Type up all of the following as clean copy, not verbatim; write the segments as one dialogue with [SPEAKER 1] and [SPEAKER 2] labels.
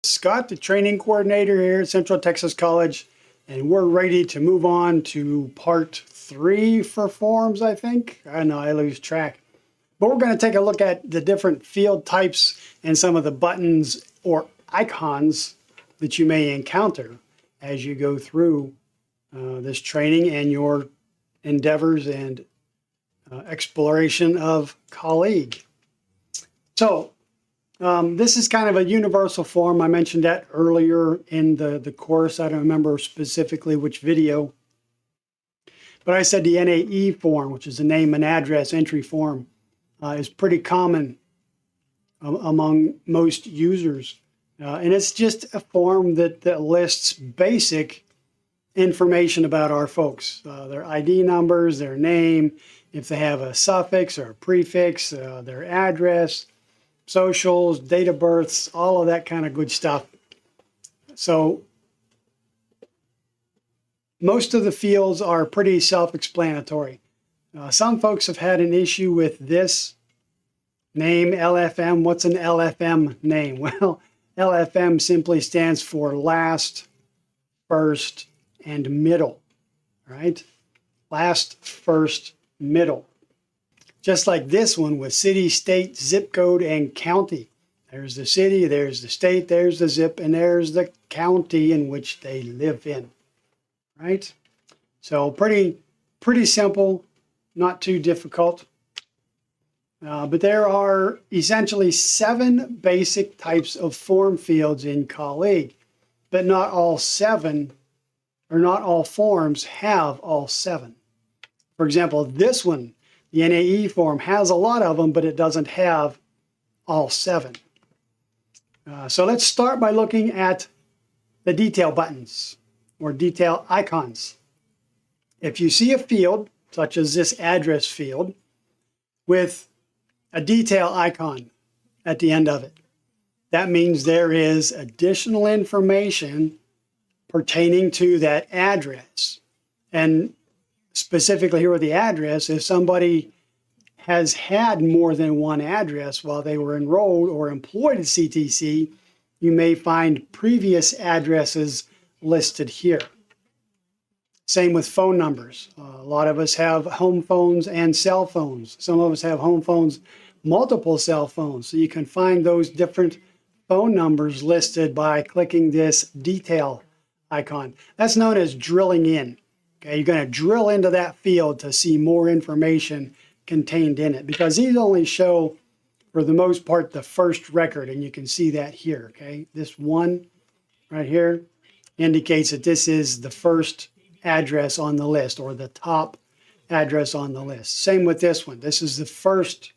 [SPEAKER 1] Scott, the training coordinator here at Central Texas College, and we're ready to move on to part 3 for forms, I think. I know I lose track. But we're going to take a look at the different field types and some of the buttons or icons that you may encounter as you go through this training and your endeavors and exploration of Colleague. So this is kind of a universal form. I mentioned that earlier in the course. I don't remember specifically which video. But I said the NAE form, which is a name and address entry form, is pretty common among most users. And it's just a form that lists basic information about our folks. Their ID numbers, their name, if they have a suffix or a prefix, their address, socials, date of births, all of that kind of good stuff. So most of the fields are pretty self-explanatory. Some folks have had an issue with this name, LFM. What's an LFM name? Well, LFM simply stands for last, first, and middle, right? Last, first, middle. Just like this one with city, state, zip code, and county. There's the city, there's the state, there's the zip, and there's the county in which they live in, right? So pretty simple, not too difficult. But there are essentially 7 basic types of form fields in Colleague, but not all 7, or not all forms have all 7. For example, this one, the NAE form, has a lot of them, but it doesn't have all 7. So let's start by looking at the detail buttons or detail icons. If you see a field, such as this address field, with a detail icon at the end of it, that means there is additional information pertaining to that address. And specifically here with the address, if somebody has had more than one address while they were enrolled or employed at CTC, you may find previous addresses listed here. Same with phone numbers. A lot of us have home phones and cell phones. Some of us have home phones, multiple cell phones. So you can find those different phone numbers listed by clicking this detail icon. That's known as drilling in. Okay, you're going to drill into that field to see more information contained in it, because these only show, for the most part, the first record, and you can see that here. Okay, this one right here indicates that this is the first address on the list, or the top address on the list. Same with this one. This is the first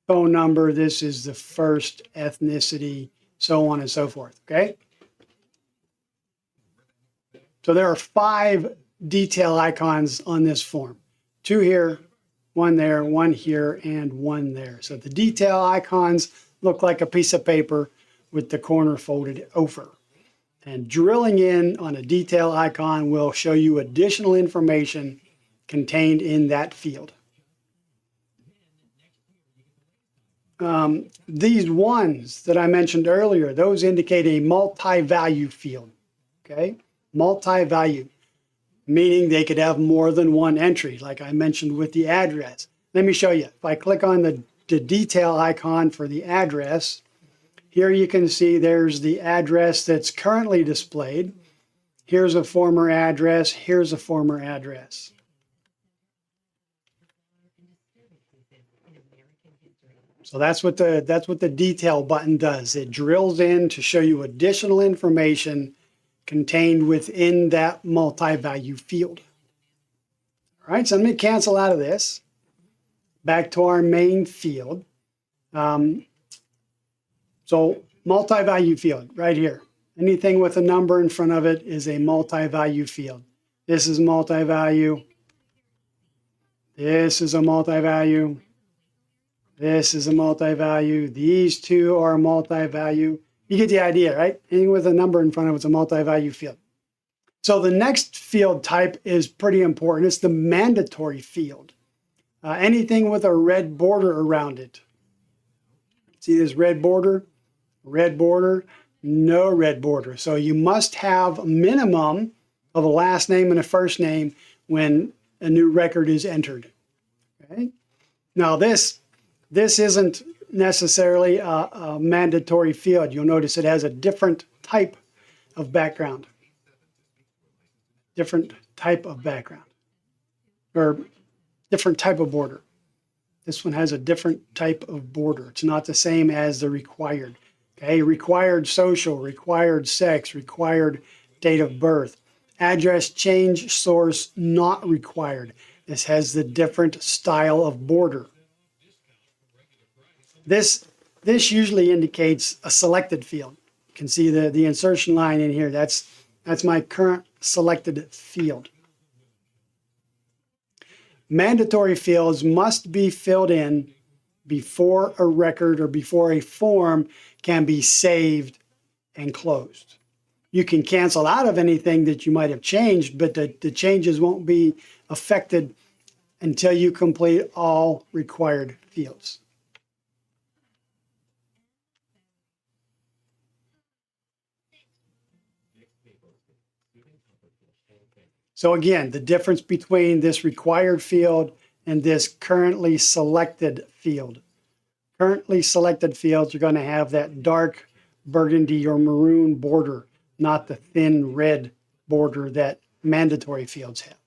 [SPEAKER 1] phone number. This is the first ethnicity, so on and so forth. Okay. So there are 5 detail icons on this form. 2 here, 1 there, 1 here, and 1 there. So the detail icons look like a piece of paper with the corner folded over. And drilling in on a detail icon will show you additional information contained in that field. These ones that I mentioned earlier, those indicate a multi-value field. Okay, multi-value, meaning they could have more than one entry, like I mentioned with the address. Let me show you. If I click on the detail icon for the address, here you can see there's the address that's currently displayed. Here's a former address. Here's a former address. So that's what the detail button does. It drills in to show you additional information contained within that multi-value field. All right, so let me cancel out of this. Back to our main field. So multi-value field right here. Anything with a number in front of it is a multi-value field. This is multi-value. This is a multi-value. This is a multi-value. These 2 are a multi-value. You get the idea, right? Anything with a number in front of it's a multi-value field. So the next field type is pretty important. It's the mandatory field. Anything with a red border around it. See this red border? Red border. no red border. So you must have a minimum of a last name and a first name when a new record is entered. Okay? Now this isn't necessarily a mandatory field. You'll notice it has a different type of background. Different type of background. Or different type of border. This one has a different type of border. It's not the same as the required. Okay, required social, required sex, required date of birth. Address change source not required. This has the different style of border. This usually indicates a selected field. You can see the insertion line in here. That's my current selected field. Mandatory fields must be filled in before a record or before a form can be saved and closed. You can cancel out of anything that you might have changed, but the changes won't be affected until you complete all required fields. So again, the difference between this required field and this currently selected field. Currently selected fields are going to have that dark burgundy or maroon border, not the thin red border that mandatory fields have.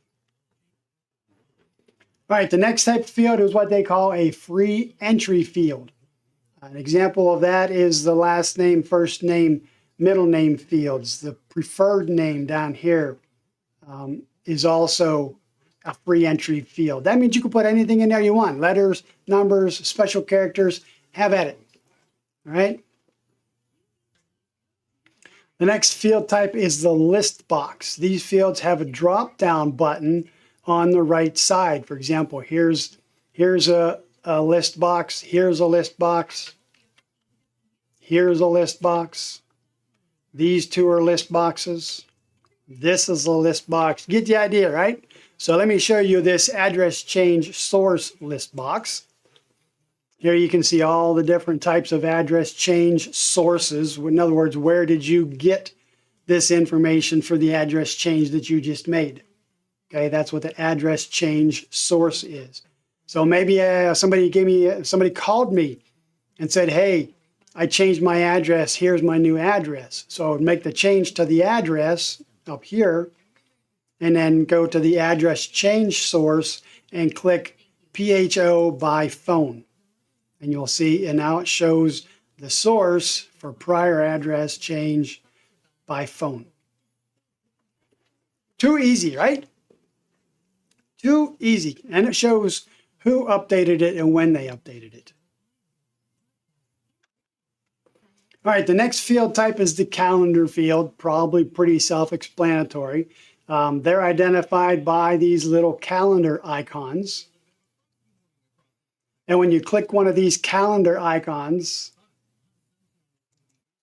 [SPEAKER 1] All right, the next type of field is what they call a free entry field. An example of that is the last name, first name, middle name fields. The preferred name down here is also a free entry field. That means you can put anything in there you want. Letters, numbers, special characters, have at it. All right. The next field type is the list box. These fields have a drop-down button on the right side. For example, here's a list box. Here's a list box. Here's a list box. These two are list boxes. This is a list box. Get the idea, right? So let me show you this address change source list box. Here you can see all the different types of address change sources. In other words, where did you get this information for the address change that you just made? Okay, that's what the address change source is. So maybe somebody called me and said, hey, I changed my address. Here's my new address. So I would make the change to the address up here and then go to the address change source and click PHO by phone. And you'll see, and now it shows the source for prior address change by phone. Too easy, right? Too easy. And it shows who updated it and when they updated it. All right, the next field type is the calendar field, probably pretty self-explanatory. They're identified by these little calendar icons. And when you click one of these calendar icons,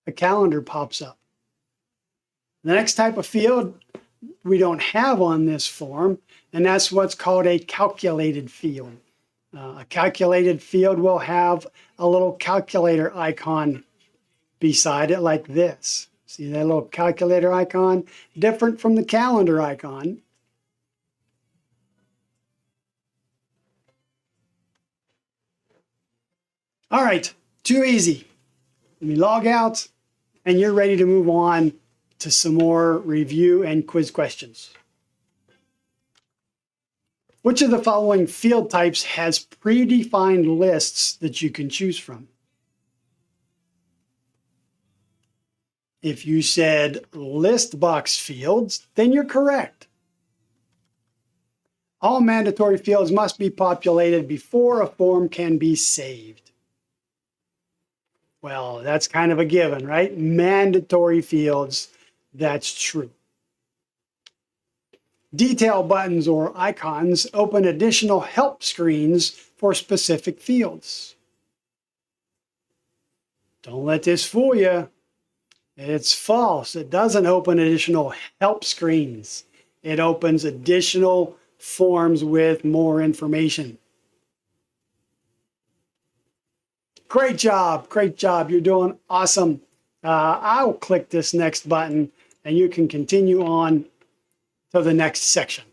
[SPEAKER 1] a calendar pops up. The next type of field we don't have on this form, and that's what's called a calculated field. A calculated field will have a little calculator icon beside it like this. See that little calculator icon? Different from the calendar icon. All right, too easy. Let me log out, and you're ready to move on to some more review and quiz questions. Which of the following field types has predefined lists that you can choose from? If you said list box fields, then you're correct. All mandatory fields must be populated before a form can be saved. Well, that's kind of a given, right? Mandatory fields, that's true. Detail buttons or icons open additional help screens for specific fields. Don't let this fool you. It's false. It doesn't open additional help screens. It opens additional forms with more information. Great job. Great job. You're doing awesome. I'll click this next button and you can continue on to the next section.